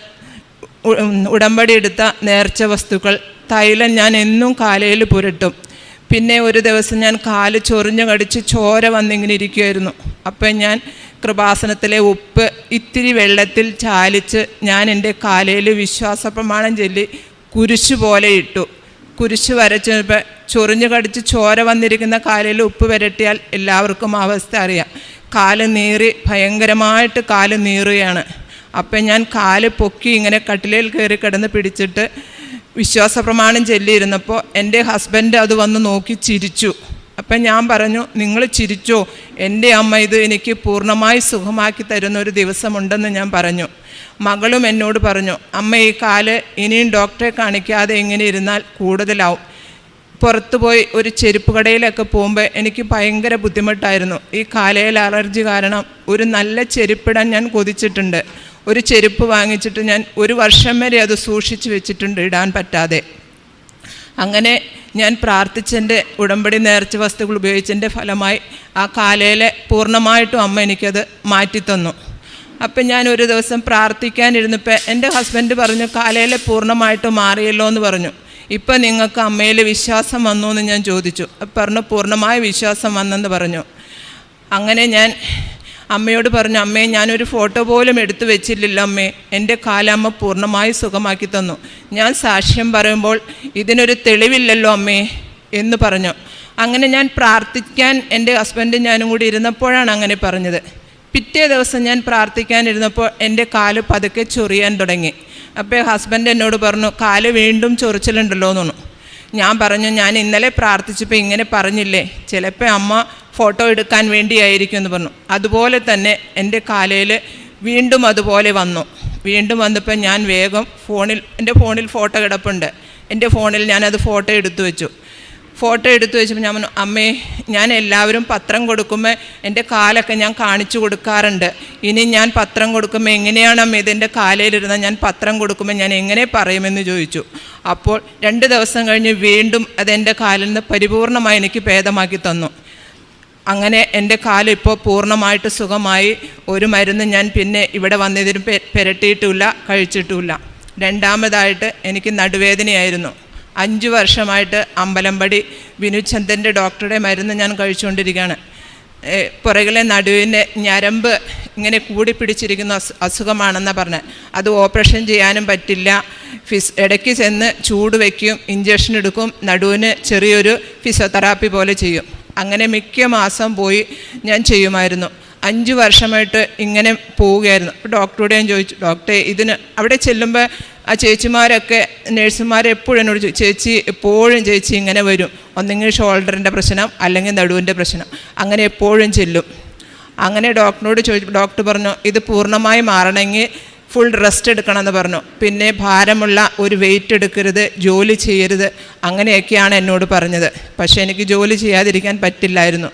ഉടമ്പടി എടുത്ത നേർച്ച വസ്തുക്കൾ, തൈലം ഞാൻ എന്നും കാലയിൽ പുരട്ടും. പിന്നെ ഒരു ദിവസം ഞാൻ കാല് ചൊറിഞ്ഞു കടിച്ച് ചോര വന്നിങ്ങനെ ഇരിക്കുമായിരുന്നു. അപ്പം ഞാൻ കൃപാസനത്തിലെ ഉപ്പ് ഇത്തിരി വെള്ളത്തിൽ ചാലിച്ച് ഞാൻ എൻ്റെ കാലയിൽ വിശ്വാസ പ്രമാണം ചൊല്ലി കുരിശ് പോലെ ഇട്ടു. കുരിശ് വരച്ചപ്പോൾ ചൊറിഞ്ഞു കടിച്ച് ചോര വന്നിരിക്കുന്ന കാലിൽ ഉപ്പ് പുരട്ടിയാൽ എല്ലാവർക്കും അവസ്ഥ അറിയാം. കാല് നീറി, ഭയങ്കരമായിട്ട് കാല് നീറുകയാണ്. അപ്പം ഞാൻ കാല് പൊക്കി ഇങ്ങനെ കട്ടിലേൽ കയറി കിടന്ന് പിടിച്ചിട്ട് വിശ്വാസ പ്രമാണം ചൊല്ലിയിരുന്നപ്പോൾ എൻ്റെ ഹസ്ബൻഡ് അത് വന്ന് നോക്കി ചിരിച്ചു. അപ്പം ഞാൻ പറഞ്ഞു, നിങ്ങൾ ചിരിച്ചോ, എൻ്റെ അമ്മ ഇത് എനിക്ക് പൂർണ്ണമായി സുഖമാക്കി തരുന്ന ഒരു ദിവസമുണ്ടെന്ന് ഞാൻ പറഞ്ഞു. മകളും എന്നോട് പറഞ്ഞു, അമ്മ ഈ കാല് ഇനിയും ഡോക്ടറെ കാണിക്കാതെ ഇങ്ങനെ ഇരുന്നാൽ കൂടുതലാവും. പുറത്തു പോയി ഒരു ചെരുപ്പ് കടയിലൊക്കെ പോകുമ്പോൾ എനിക്ക് ഭയങ്കര ബുദ്ധിമുട്ടായിരുന്നു. ഈ കാലയിൽ അലർജി കാരണം ഒരു നല്ല ചെരുപ്പിടാൻ ഞാൻ കൊതിച്ചിട്ടുണ്ട്. ഒരു ചെരുപ്പ് വാങ്ങിച്ചിട്ട് ഞാൻ 1 വർഷം വരെ അത് സൂക്ഷിച്ച് വെച്ചിട്ടുണ്ട്, ഇടാൻ പറ്റാതെ. അങ്ങനെ ഞാൻ പ്രാർത്ഥിച്ചതിൻ്റെ ഉടമ്പടി നേർച്ച വസ്തുക്കൾ ഉപയോഗിച്ചതിൻ്റെ ഫലമായി ആ കാലയിലെ പൂർണ്ണമായിട്ടും അമ്മ എനിക്കത് മാറ്റിത്തന്നു. അപ്പം ഞാൻ ഒരു ദിവസം പ്രാർത്ഥിക്കാനിരുന്നപ്പോൾ എൻ്റെ ഹസ്ബൻഡ് പറഞ്ഞു, കാലയിലെ പൂർണ്ണമായിട്ട് മാറിയല്ലോ എന്ന് പറഞ്ഞു. ഇപ്പം നിങ്ങൾക്ക് അമ്മയിൽ വിശ്വാസം വന്നു എന്ന് ഞാൻ ചോദിച്ചു. അപ്പം പറഞ്ഞു, പൂർണ്ണമായ വിശ്വാസം വന്നെന്ന് പറഞ്ഞു. അങ്ങനെ ഞാൻ അമ്മയോട് പറഞ്ഞു, അമ്മേ ഞാനൊരു ഫോട്ടോ പോലും എടുത്തു വെച്ചില്ലല്ലോ അമ്മേ, എൻ്റെ കാലമ്മ പൂർണ്ണമായി സുഖമാക്കി തന്നു. ഞാൻ സാക്ഷ്യം പറയുമ്പോൾ ഇതിനൊരു തെളിവില്ലല്ലോ അമ്മേ എന്ന് പറഞ്ഞു. അങ്ങനെ ഞാൻ പ്രാർത്ഥിക്കാൻ എൻ്റെ ഹസ്ബൻഡും ഞാനും കൂടി ഇരുന്നപ്പോഴാണ് അങ്ങനെ പറഞ്ഞത്. പിറ്റേ ദിവസം ഞാൻ പ്രാർത്ഥിക്കാനിരുന്നപ്പോൾ എൻ്റെ കാല് പതുക്കെ ചൊറിയാൻ തുടങ്ങി. അപ്പോൾ ഹസ്ബൻഡ് എന്നോട് പറഞ്ഞു, കാല് വീണ്ടും ചൊറിച്ചിലുണ്ടല്ലോ എന്ന് പറഞ്ഞു. ഞാൻ പറഞ്ഞു, ഞാൻ ഇന്നലെ പ്രാർത്ഥിച്ചപ്പോൾ ഇങ്ങനെ പറഞ്ഞില്ലേ, ചിലപ്പോൾ അമ്മ ഫോട്ടോ എടുക്കാൻ വേണ്ടിയായിരിക്കും എന്ന് പറഞ്ഞു. അതുപോലെ തന്നെ എൻ്റെ കാലയിൽ വീണ്ടും അതുപോലെ വന്നു. വീണ്ടും വന്നപ്പോൾ ഞാൻ വേഗം എൻ്റെ ഫോണിൽ ഫോട്ടോ കിടപ്പുണ്ട്. എൻ്റെ ഫോണിൽ ഞാനത് ഫോട്ടോ എടുത്തു വെച്ചു. ഫോട്ടോ എടുത്തു വെച്ചപ്പോൾ ഞാൻ പറഞ്ഞു, അമ്മേ ഞാൻ എല്ലാവരും പത്രം കൊടുക്കുമ്പോൾ എൻ്റെ കാലൊക്കെ ഞാൻ കാണിച്ചു കൊടുക്കാറുണ്ട്. ഇനി ഞാൻ പത്രം കൊടുക്കുമ്പോൾ എങ്ങനെയാണ് അമ്മ ഇതെൻ്റെ കാലയിലിരുന്നാൽ ഞാൻ പത്രം കൊടുക്കുമ്പോൾ ഞാൻ എങ്ങനെ പറയുമെന്ന് ചോദിച്ചു. അപ്പോൾ 2 ദിവസം കഴിഞ്ഞ് വീണ്ടും അതെൻ്റെ കാലിൽ നിന്ന് പരിപൂർണമായി എനിക്ക് ഭേദമാക്കി തന്നു. അങ്ങനെ എൻ്റെ കാല് ഇപ്പോൾ പൂർണ്ണമായിട്ട് സുഖമായി. ഒരു മരുന്ന് ഞാൻ പിന്നെ ഇവിടെ വന്നതിന് പുരട്ടിയിട്ടുമില്ല, കഴിച്ചിട്ടുമില്ല. രണ്ടാമതായിട്ട് എനിക്ക് നടുവേദനയായിരുന്നു. 5 വർഷമായിട്ട് അമ്പലമ്പടി വിനുചന്ദൻ്റെ ഡോക്ടറുടെ മരുന്ന് ഞാൻ കഴിച്ചുകൊണ്ടിരിക്കുകയാണ്. പുറകിലെ നടുവിൻ്റെ ഞരമ്പ് ഇങ്ങനെ കൂടി പിടിച്ചിരിക്കുന്ന അസുഖമാണെന്നാണ് പറഞ്ഞത്. അത് ഓപ്പറേഷൻ ചെയ്യാനും പറ്റില്ല. ഇടയ്ക്ക് ചെന്ന് ചൂട് വയ്ക്കും, ഇഞ്ചക്ഷൻ എടുക്കും, നടുവിന് ചെറിയൊരു ഫിസിയോതെറാപ്പി പോലെ ചെയ്യും. അങ്ങനെ മിക്ക മാസം പോയി ഞാൻ ചെയ്യുമായിരുന്നു. 5 വർഷമായിട്ട് ഇങ്ങനെ പോവുകയായിരുന്നു. അപ്പോൾ ഡോക്ടറോട് ഞാൻ ചോദിച്ചു, ഡോക്ടറെ ഇതിന് അവിടെ ചെല്ലുമ്പോൾ ആ ചേച്ചിമാരൊക്കെ നേഴ്സുമാരെപ്പോഴും എന്നോട് ചേച്ചി എപ്പോഴും ചേച്ചി ഇങ്ങനെ വരും, ഒന്നെങ്കിൽ ഷോൾഡറിൻ്റെ പ്രശ്നം അല്ലെങ്കിൽ നടുവിൻ്റെ പ്രശ്നം, അങ്ങനെ എപ്പോഴും ചെല്ലും. അങ്ങനെ ഡോക്ടറിനോട് ചോദിച്ചു. ഡോക്ടർ പറഞ്ഞു, ഇത് പൂർണ്ണമായി മാറണമെങ്കിൽ ഫുൾ റെസ്റ്റ് എടുക്കണമെന്ന് പറഞ്ഞു. പിന്നെ ഭാരമുള്ള ഒരു വെയിറ്റ് എടുക്കരുത്, ജോലി ചെയ്യരുത്, അങ്ങനെയൊക്കെയാണ് എന്നോട് പറഞ്ഞത്. പക്ഷേ എനിക്ക് ജോലി ചെയ്യാതിരിക്കാൻ പറ്റില്ലായിരുന്നു.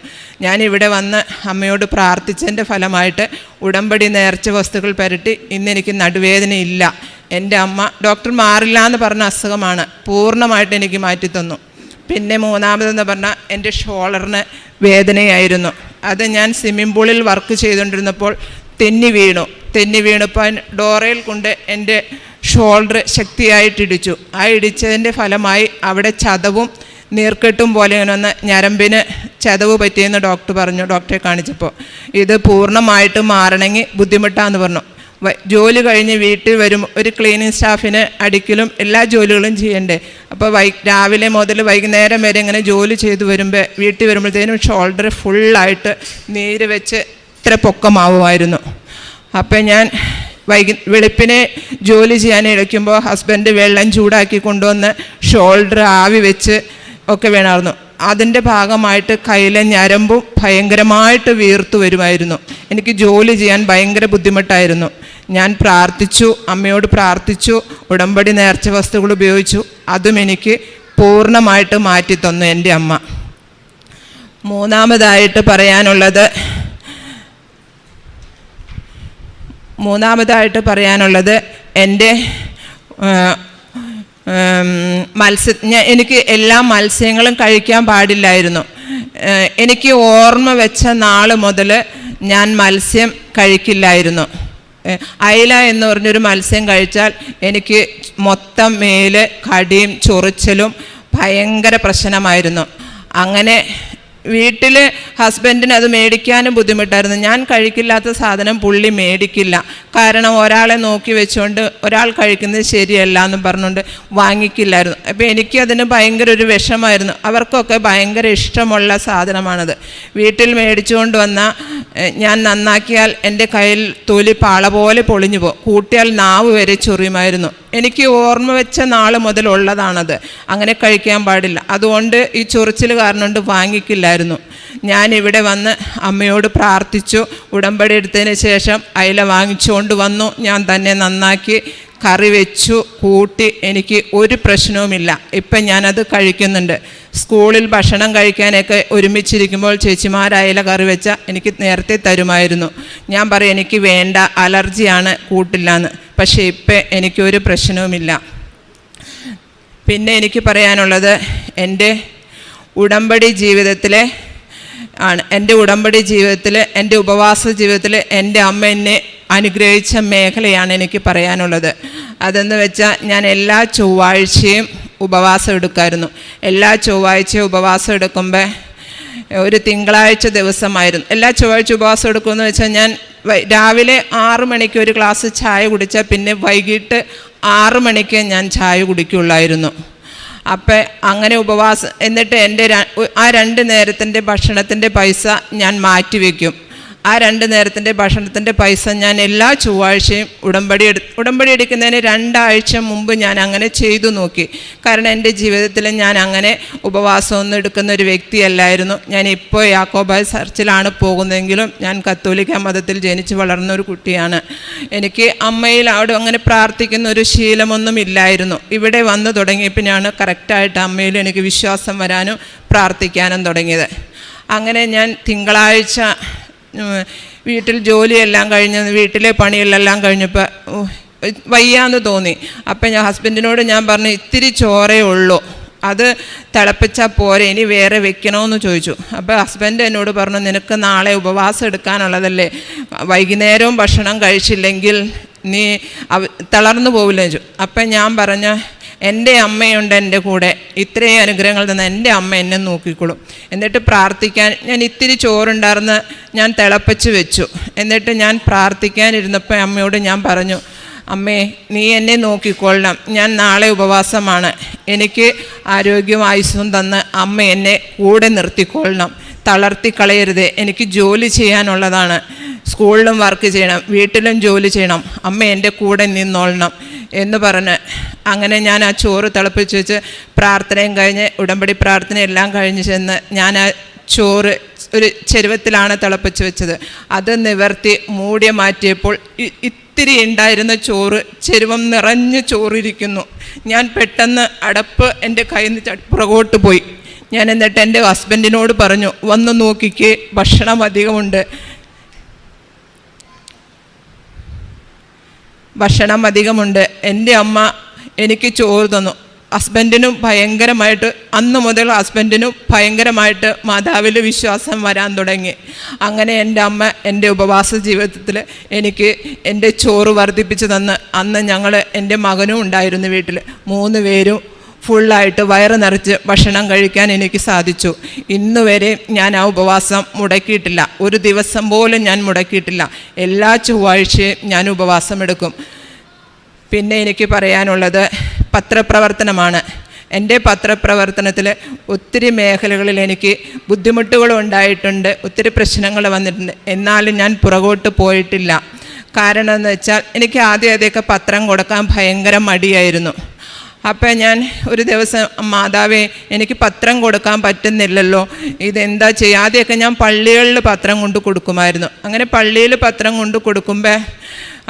ഞാനിവിടെ വന്ന് അമ്മയോട് പ്രാർത്ഥിച്ചതിൻ്റെ ഫലമായിട്ട് ഉടമ്പടി നേർച്ച വസ്തുക്കൾ പുരട്ടി ഇന്നെനിക്ക് നടുവേദനയില്ല. എൻ്റെ അമ്മ ഡോക്ടർ മാറില്ല എന്ന് പറഞ്ഞ അസുഖമാണ്, പൂർണ്ണമായിട്ട് എനിക്ക് മാറ്റിത്തന്നു. പിന്നെ മൂന്നാമതെന്ന് പറഞ്ഞാൽ എൻ്റെ ഷോൾഡറിന് വേദനയായിരുന്നു. അത് ഞാൻ സ്വിമ്മിംഗ് പൂളിൽ വർക്ക് ചെയ്തുകൊണ്ടിരുന്നപ്പോൾ തെന്നി വീണപ്പോൾ ഡോറയിൽ കൊണ്ട് എൻ്റെ ഷോൾഡർ ശക്തിയായിട്ടിടിച്ചു. ആ ഇടിച്ചതിൻ്റെ ഫലമായി അവിടെ ചതവും നീർക്കെട്ടും പോലെ ഒന്ന് ഞരമ്പിന് ചതവ് പറ്റിയെന്ന് ഡോക്ടർ പറഞ്ഞു. ഡോക്ടറെ കാണിച്ചപ്പോൾ ഇത് പൂർണ്ണമായിട്ട് മാറണമെങ്കിൽ ബുദ്ധിമുട്ടാന്ന് പറഞ്ഞു. ജോലി കഴിഞ്ഞ് വീട്ടിൽ വരും ഒരു ക്ലീനിങ് സ്റ്റാഫിന് അടിക്കലും എല്ലാ ജോലികളും ചെയ്യണ്ടേ. അപ്പോൾ രാവിലെ മുതൽ വൈകുന്നേരം വരെ ഇങ്ങനെ ജോലി ചെയ്ത് വരുമ്പോൾ വീട്ടിൽ വരുമ്പോഴത്തേനും ഷോൾഡർ ഫുള്ളായിട്ട് നീര് വെച്ച് ഇത്ര പൊക്കമാവുമായിരുന്നു. അപ്പം ഞാൻ വെളുപ്പിനെ ജോലി ചെയ്യാൻ ഇടയ്ക്കുമ്പോൾ ഹസ്ബൻഡ് വെള്ളം ചൂടാക്കി കൊണ്ടുവന്ന് ഷോൾഡർ ആവി വെച്ച് ഒക്കെ വേണമായിരുന്നു. അതിൻ്റെ ഭാഗമായിട്ട് കയ്യിലെ ഞരമ്പും ഭയങ്കരമായിട്ട് വീർത്തു വരുമായിരുന്നു. എനിക്ക് ജോലി ചെയ്യാൻ ഭയങ്കര ബുദ്ധിമുട്ടായിരുന്നു. ഞാൻ പ്രാർത്ഥിച്ചു, അമ്മയോട് പ്രാർത്ഥിച്ചു, ഉടമ്പടി നേർച്ച വസ്തുക്കൾ ഉപയോഗിച്ചു. അതും എനിക്ക് പൂർണ്ണമായിട്ട് മാറ്റിത്തന്നു എൻ്റെ അമ്മ. മൂന്നാമതായിട്ട് പറയാനുള്ളത് എൻ്റെ എനിക്ക് എല്ലാ മത്സ്യങ്ങളും കഴിക്കാൻ പാടില്ലായിരുന്നു. എനിക്ക് ഓർമ്മ വെച്ച നാൾ മുതൽ ഞാൻ മത്സ്യം കഴിക്കില്ലായിരുന്നു. അയില എന്ന് പറഞ്ഞൊരു മത്സ്യം കഴിച്ചാൽ എനിക്ക് മൊത്തം മേല് കടിയും ചൊറിച്ചലും ഭയങ്കര പ്രശ്നമായിരുന്നു. അങ്ങനെ വീട്ടിൽ ഹസ്ബൻഡിന് അത് മേടിക്കാനും ബുദ്ധിമുട്ടായിരുന്നു. ഞാൻ കഴിക്കില്ലാത്ത സാധനം പുള്ളി മേടിക്കില്ല. കാരണം ഒരാളെ നോക്കി വെച്ചുകൊണ്ട് ഒരാൾ കഴിക്കുന്നത് ശരിയല്ല എന്നും പറഞ്ഞുകൊണ്ട് വാങ്ങിക്കില്ലായിരുന്നു. അപ്പോൾ എനിക്കതിന് ഭയങ്കര ഒരു വിഷമായിരുന്നു. അവർക്കൊക്കെ ഭയങ്കര ഇഷ്ടമുള്ള സാധനമാണത്. വീട്ടിൽ മേടിച്ചുകൊണ്ട് വന്നാൽ ഞാൻ നന്നാക്കിയാൽ എൻ്റെ കയ്യിൽ തൊലി പാള പോലെ പൊളിഞ്ഞു പോകും. കൂട്ടിയാൽ നാവ് വരെ ചൊറിയുമായിരുന്നു. എനിക്ക് ഓർമ്മ വെച്ച നാൾ മുതലുള്ളതാണത്. അങ്ങനെ കഴിക്കാൻ പാടില്ല. അതുകൊണ്ട് ഈ ചൊറിച്ചിൽ കാരണം കൊണ്ട് വാങ്ങിക്കില്ലായിരുന്നു. ഞാൻ ഇവിടെ വന്ന് അമ്മയോട് പ്രാർത്ഥിച്ചു. ഉടമ്പടി എടുത്തതിന് ശേഷം അയില വാങ്ങിച്ചുകൊണ്ട് വന്നു. ഞാൻ തന്നെ നന്നാക്കി കറി വെച്ചു കൂട്ടി. എനിക്ക് ഒരു പ്രശ്നവുമില്ല. ഇപ്പം ഞാനത് കഴിക്കുന്നുണ്ട്. സ്കൂളിൽ ഭക്ഷണം കഴിക്കാനൊക്കെ ഒരുമിച്ചിരിക്കുമ്പോൾ ചേച്ചിമാർ അയില കറി വെച്ചാൽ എനിക്ക് നേരത്തെ തരുമായിരുന്നു. ഞാൻ പറയും എനിക്ക് വേണ്ട, അലർജിയാണ്, കൂട്ടില്ലാന്ന്. പക്ഷേ ഇപ്പം എനിക്കൊരു പ്രശ്നവുമില്ല. പിന്നെ എനിക്ക് പറയാനുള്ളത് എൻ്റെ ഉടമ്പടി ജീവിതത്തിലെ എൻ്റെ ഉടമ്പടി ജീവിതത്തിൽ, എൻ്റെ ഉപവാസ ജീവിതത്തിൽ എൻ്റെ അമ്മ എന്നെ അനുഗ്രഹിച്ച മേഖലയാണ് എനിക്ക് പറയാനുള്ളത്. അതെന്ന് വെച്ചാൽ ഞാൻ എല്ലാ ചൊവ്വാഴ്ചയും ഉപവാസം എടുക്കുമായിരുന്നു. എല്ലാ ചൊവ്വാഴ്ചയും ഉപവാസം എടുക്കുമ്പോൾ ഒരു തിങ്കളാഴ്ച ദിവസമായിരുന്നു. എല്ലാ ചൊവ്വാഴ്ച ഉപവാസം എടുക്കുമെന്ന് വെച്ചാൽ ഞാൻ രാവിലെ 6 മണിക്ക് ഒരു ഗ്ലാസ് ചായ കുടിച്ചാൽ പിന്നെ വൈകിട്ട് 6 മണിക്ക് ഞാൻ ചായ കുടിക്കുള്ളായിരുന്നു. അപ്പം അങ്ങനെ ഉപവാസം, എന്നിട്ട് എൻ്റെ ആ 2 നേരത്തിൻ്റെ ഭക്ഷണത്തിൻ്റെ പൈസ ഞാൻ മാറ്റിവെക്കും. ആ 2 നേരത്തിൻ്റെ ഭക്ഷണത്തിൻ്റെ പൈസ ഞാൻ എല്ലാ ചൊവ്വാഴ്ചയും ഉടമ്പടി എടുക്കുന്നതിന് 2 ആഴ്ച മുമ്പ് ഞാൻ അങ്ങനെ ചെയ്തു നോക്കി. കാരണം എൻ്റെ ജീവിതത്തിൽ ഞാൻ അങ്ങനെ ഉപവാസമൊന്നും എടുക്കുന്ന ഒരു വ്യക്തിയല്ലായിരുന്നു. ഞാൻ ഇപ്പോൾ യാക്കോബായ ചർച്ചിലാണ് പോകുന്നതെങ്കിലും ഞാൻ കത്തോലിക്ക മതത്തിൽ ജനിച്ച് വളർന്ന ഒരു കുട്ടിയാണ്. എനിക്ക് അമ്മയിൽ അവിടെ അങ്ങനെ പ്രാർത്ഥിക്കുന്ന ഒരു ശീലമൊന്നും ഇല്ലായിരുന്നു. ഇവിടെ വന്നു തുടങ്ങിയപ്പോഴാണ് കറക്റ്റായിട്ട് അമ്മയിൽ എനിക്ക് വിശ്വാസം വരാനും പ്രാർത്ഥിക്കാനും തുടങ്ങിയത്. അങ്ങനെ ഞാൻ തിങ്കളാഴ്ച വീട്ടിൽ ജോലിയെല്ലാം കഴിഞ്ഞ് വീട്ടിലെ പണികളെല്ലാം കഴിഞ്ഞപ്പോൾ വയ്യാന്ന് തോന്നി. അപ്പം ഞാൻ ഹസ്ബൻഡിനോട് ഞാൻ പറഞ്ഞു, ഇത്തിരി ചോറേ ഉള്ളൂ, അത് തിളപ്പിച്ചാൽ പോരെ, ഇനി വേറെ വെക്കണമെന്ന് ചോദിച്ചു. അപ്പോൾ ഹസ്ബൻഡ് എന്നോട് പറഞ്ഞു, നിനക്ക് നാളെ ഉപവാസം എടുക്കാനുള്ളതല്ലേ, വൈകുന്നേരവും ഭക്ഷണം കഴിച്ചില്ലെങ്കിൽ നീ തളർന്നു പോവില്ല ചോദിച്ചു. അപ്പം ഞാൻ പറഞ്ഞു, എൻ്റെ അമ്മയുണ്ട് എൻ്റെ കൂടെ, ഇത്രയും അനുഗ്രഹങ്ങൾ തന്ന എൻ്റെ അമ്മ എന്നെ നോക്കിക്കോളും. എന്നിട്ട് പ്രാർത്ഥിക്കാൻ ഞാൻ ഇത്തിരി ചോറുണ്ടായിരുന്ന് ഞാൻ തിളപ്പിച്ച് വെച്ചു. എന്നിട്ട് ഞാൻ പ്രാർത്ഥിക്കാനിരുന്നപ്പോൾ അമ്മയോട് ഞാൻ പറഞ്ഞു, അമ്മേ നീ എന്നെ നോക്കിക്കൊള്ളണം, ഞാൻ നാളെ ഉപവാസമാണ്, എനിക്ക് ആരോഗ്യവും ആയുസ്സും തന്ന് അമ്മ എന്നെ കൂടെ നിർത്തിക്കൊള്ളണം, തളർത്തിക്കളയരുത്, എനിക്ക് ജോലി ചെയ്യാനുള്ളതാണ്, സ്കൂളിലും വർക്ക് ചെയ്യണം, വീട്ടിലും ജോലി ചെയ്യണം, അമ്മ എൻ്റെ കൂടെ നിന്നോളണം എന്ന് പറഞ്ഞ് അങ്ങനെ ഞാൻ ആ ചോറ് തിളപ്പിച്ച് വെച്ച് പ്രാർത്ഥനയും കഴിഞ്ഞ് ഉടമ്പടി പ്രാർത്ഥനയെല്ലാം കഴിഞ്ഞ് ചെന്ന് ഞാൻ ആ ചോറ് ഒരു ചെരുവത്തിലാണ് തിളപ്പിച്ച് വെച്ചത്. അത് നിവർത്തി മൂടി മാറ്റിയപ്പോൾ ഇത്തിരി ഉണ്ടായിരുന്ന ചോറ് ചെരുവം നിറഞ്ഞ് ചോറിരിക്കുന്നു. ഞാൻ പെട്ടെന്ന് അടപ്പ് എൻ്റെ കയ്യിൽ നിന്ന് പുറകോട്ട് പോയി. ഞാൻ എന്നിട്ട് എൻ്റെ ഹസ്ബൻഡിനോട് പറഞ്ഞു, വന്ന് നോക്കിക്കേ ഭക്ഷണം അധികമുണ്ട്, ഭക്ഷണം അധികമുണ്ട്. എൻ്റെ അമ്മ എനിക്ക് ചോറ് തന്നു. ഹസ്ബൻഡിനും ഭയങ്കരമായിട്ട്, അന്ന് മുതൽ ഹസ്ബൻഡിനും ഭയങ്കരമായിട്ട് മാതാവിൽ വിശ്വാസം വരാൻ തുടങ്ങി. അങ്ങനെ എൻ്റെ അമ്മ എൻ്റെ ഉപവാസ ജീവിതത്തിൽ എനിക്ക് എൻ്റെ ചോറ് വർദ്ധിപ്പിച്ച് തന്ന്, അന്ന് ഞങ്ങൾ എൻ്റെ മകനും ഉണ്ടായിരുന്നു വീട്ടിൽ, 3 പേരും ഫുള്ളായിട്ട് വയറ് നിറച്ച് ഭക്ഷണം കഴിക്കാൻ എനിക്ക് സാധിച്ചു. ഇന്ന് വരെ ഞാൻ ആ ഉപവാസം മുടക്കിയിട്ടില്ല, ഒരു ദിവസം പോലും ഞാൻ മുടക്കിയിട്ടില്ല. എല്ലാ ചൊവ്വാഴ്ചയും ഞാൻ ഉപവാസം എടുക്കും. പിന്നെ എനിക്ക് പറയാനുള്ളത് പത്രപ്രവർത്തനമാണ്. എൻ്റെ പത്രപ്രവർത്തനത്തിൽ ഒത്തിരി മേഖലകളിൽ എനിക്ക് ബുദ്ധിമുട്ടുകൾ ഉണ്ടായിട്ടുണ്ട്, ഒത്തിരി പ്രശ്നങ്ങൾ വന്നിട്ടുണ്ട്. എന്നാലും ഞാൻ പുറകോട്ട് പോയിട്ടില്ല. കാരണം എന്ന് വെച്ചാൽ എനിക്ക് ആദ്യമൊക്കെ പത്രം കൊടുക്കാൻ ഭയങ്കര മടിയായിരുന്നു. അപ്പം ഞാൻ ഒരു ദിവസം, മാതാവേ എനിക്ക് പത്രം കൊടുക്കാൻ പറ്റുന്നില്ലല്ലോ, ഇതെന്താ ചെയ്യുക. ആദ്യമൊക്കെ ഞാൻ പള്ളികളിൽ പത്രം കൊണ്ട് കൊടുക്കുമായിരുന്നു. അങ്ങനെ പള്ളിയിൽ പത്രം കൊണ്ട് കൊടുക്കുമ്പോൾ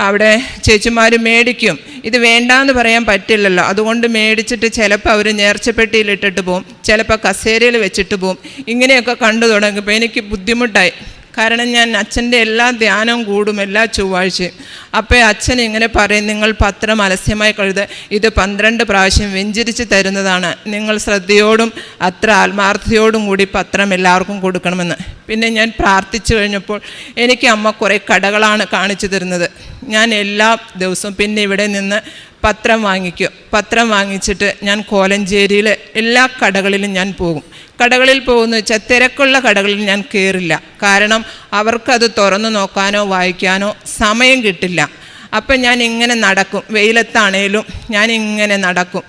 അവിടെ ചേച്ചിമാർ മേടിക്കും. ഇത് വേണ്ടാന്ന് പറയാൻ പറ്റില്ലല്ലോ, അതുകൊണ്ട് മേടിച്ചിട്ട് ചിലപ്പോൾ അവർ നേർച്ചപ്പെട്ടിയിലിട്ടിട്ട് പോവും, ചിലപ്പോൾ കസേരയിൽ വെച്ചിട്ട് പോവും. ഇങ്ങനെയൊക്കെ കണ്ടു തുടങ്ങിയപ്പോൾ എനിക്ക് ബുദ്ധിമുട്ടായി. കാരണം ഞാൻ അച്ഛൻ്റെ എല്ലാ ധ്യാനവും കൂടും എല്ലാ ചൊവ്വാഴ്ചയും. അപ്പോൾ അച്ഛൻ ഇങ്ങനെ പറയും, നിങ്ങൾ പത്രം അലസ്യമായി കഴുത, ഇത് 12 പ്രാവശ്യം വെഞ്ചരിച്ച് തരുന്നതാണ്, നിങ്ങൾ ശ്രദ്ധയോടും അത്ര ആത്മാർത്ഥതയോടും കൂടി പത്രം എല്ലാവർക്കും കൊടുക്കണമെന്ന്. പിന്നെ ഞാൻ പ്രാർത്ഥിച്ചു കഴിഞ്ഞപ്പോൾ എനിക്ക് അമ്മ കുറേ കടകളാണ് കാണിച്ചു തരുന്നത്. ഞാൻ എല്ലാ ദിവസവും പിന്നെ ഇവിടെ നിന്ന് പത്രം വാങ്ങിക്കും. പത്രം വാങ്ങിച്ചിട്ട് ഞാൻ കോലഞ്ചേരിയിലെ എല്ലാ കടകളിലും ഞാൻ പോകും. കടകളിൽ പോകുന്ന വെച്ചാൽ തിരക്കുള്ള കടകളിൽ ഞാൻ കയറില്ല, കാരണം അവർക്കത് തുറന്നു നോക്കാനോ വായിക്കാനോ സമയം കിട്ടില്ല. അപ്പം ഞാൻ ഇങ്ങനെ നടക്കും, വെയിലത്താണേലും ഞാൻ ഇങ്ങനെ നടക്കും.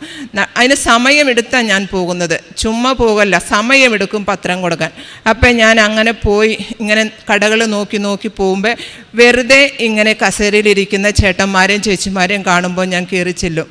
അതിന് സമയമെടുത്താണ് ഞാൻ പോകുന്നത്, ചുമ്മാ പോകല്ല, സമയമെടുക്കും പത്രം കൊടുക്കാൻ. അപ്പം ഞാൻ അങ്ങനെ പോയി ഇങ്ങനെ കടകൾ നോക്കി നോക്കി പോകുമ്പോൾ വെറുതെ ഇങ്ങനെ കസേരയിലിരിക്കുന്ന ചേട്ടന്മാരെയും ചേച്ചിമാരെയും കാണുമ്പോൾ ഞാൻ കയറി ചെല്ലും.